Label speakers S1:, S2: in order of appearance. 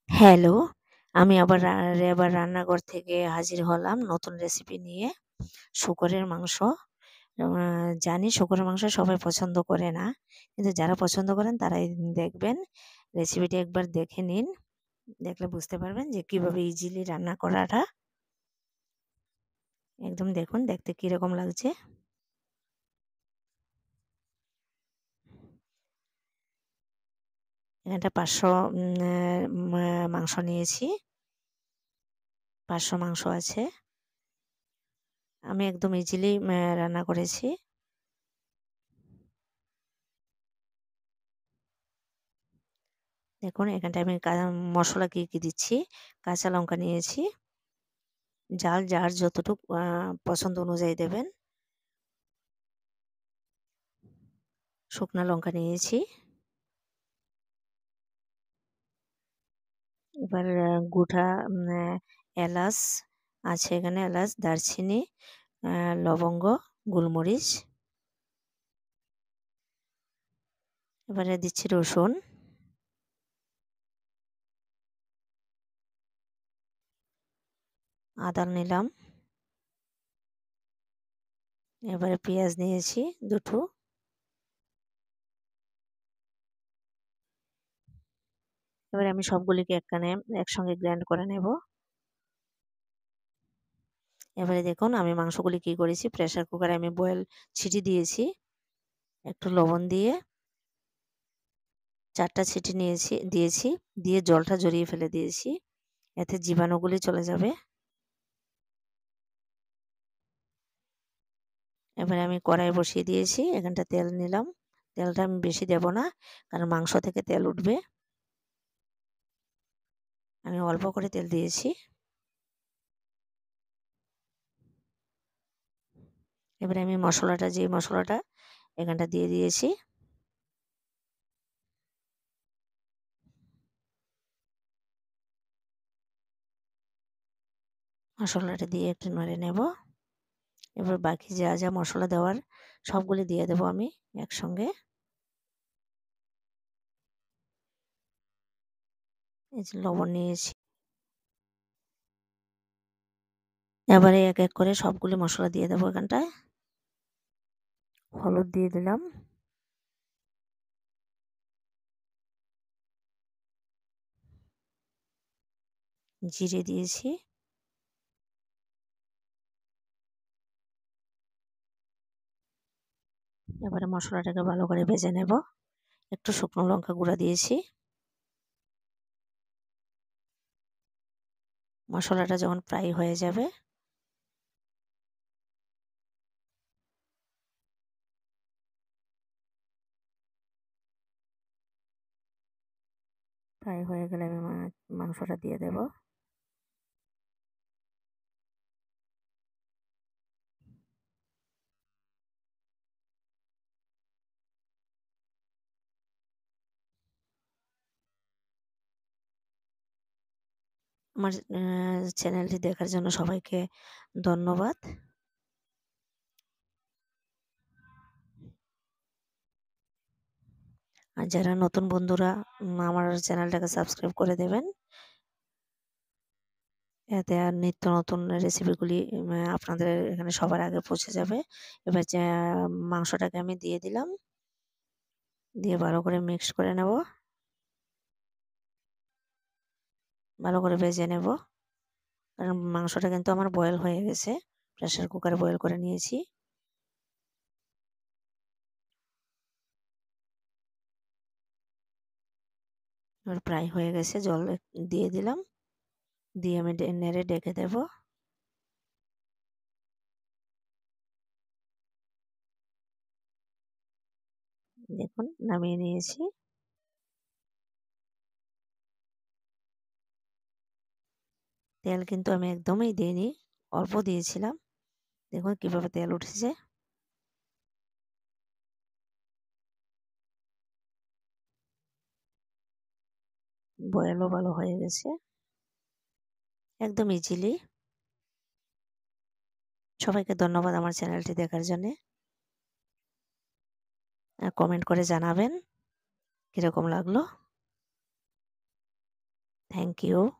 S1: Hello, আমি আবার রান্নাঘর থেকে হাজির হলাম নতুন রেসিপি নিয়ে। শূকরের মাংস। আ জানি শূকরের মাংস সবাই পছন্দ করে না। কিন্তু যারা পছন্দ করেন তারাই দেখবেন। রেসিপিটি একবার দেখে নিন। দেখলে বুঝতে পারবেন যে কিভাবে ইজিলি রান্না করাটা। একদম দেখুন দেখতে কিরকম লাগছে। এখানটা ৫০০ মাংস নিয়েছি। ৫০০ মাংস আছে। আমি একদম ইজিলি রান্না করেছি। দেখুন এখানটায় আমি মসলা কি দিচ্ছি। কাঁচা লঙ্কা নিয়েছি। ঝাল যার যতটুক পছন্দ অনুযায়ী দেবেন। শুকনা লঙ্কা নিয়েছি। এবার গোটা এলাচ আছে এখানে, এলাচ, দারচিনি, লবঙ্গ, গোলমরিচ। এবারে দিচ্ছি রসুন, আদা নিলাম। এবারে পেঁয়াজ নিয়েছি ২ টো। এবারে আমি সবগুলিকে একসঙ্গে গ্রাইন্ড করে নেব। এবারে দেখুন আমি মাংসগুলি কি করেছি, প্রেসার কুকারে আমি সিটি দিয়েছি। একটু লবণ দিয়ে ৪ টা সিটি দিয়েছি। দিয়ে জলটা ঝরিয়ে ফেলে দিয়েছি। এতে জীবাণুগুলি চলে যাবে। এবারে আমি কড়াই বসিয়ে দিয়েছি। এখানটা তেল নিলাম। তেলটা আমি বেশি দেব না, কারণ মাংস থেকে তেল উঠবে। আমি অল্প করে তেল দিয়েছি। এবারে আমি যে মশলাটা এখানটা দিয়ে দিয়েছি। মশলাটা দিয়ে একটু নেড়ে নেব। এবার বাকি যা মশলা দেওয়ার সবগুলি দিয়ে দেব আমি একসঙ্গে। এই যে লবণ নিয়েছি। এবারে এক করে সবগুলি মশলা দিয়ে দেবো এখানটায়। হলুদ দিয়ে দিলাম। জিরে দিয়েছি। এবারে মশলাটাকে ভালো করে ভেজে নেব। একটু শুকনো লঙ্কা গুঁড়া দিয়েছি। মশলাটা যখন ফ্রাই হয়ে যাবে, ফ্রাই হয়ে গেলে আমি মাংসটা দিয়ে দেব। আমার চ্যানেলটি দেখার জন্য সবাইকে ধন্যবাদ। আর যারা নতুন বন্ধুরা আমার চ্যানেলটাকে সাবস্ক্রাইব করে দেবেন। এতে আর নিত্য নতুন রেসিপিগুলি আপনাদের এখানে সবার আগে পৌঁছে যাবে। এবার মাংসটাকে আমি দিয়ে দিলাম। দিয়ে ভালো করে মিক্স করে নেব। ভালো করে ভেজে নেব। কারণ মাংসটা কিন্তু আমার বয়েল হয়ে গেছে। প্রেসার কুকারে বয়েল করে নিয়েছি। এবার প্রায় হয়ে গেছে, জল দিয়ে দিলাম। দিয়ে আমি নেড়ে ডেকে দেব। দেখুন নামিয়ে নিয়েছি। তেল কিন্তু আমি একদমই দিইনি, অল্প দিয়েছিলাম। দেখুন কিভাবে তেল উঠেছে। বয়েলও ভালো হয়ে গেছে। একদম ইজিলি। সবাইকে ধন্যবাদ আমার চ্যানেলটি দেখার জন্যে। কমেন্ট করে জানাবেন কিরকম লাগলো। Thank you.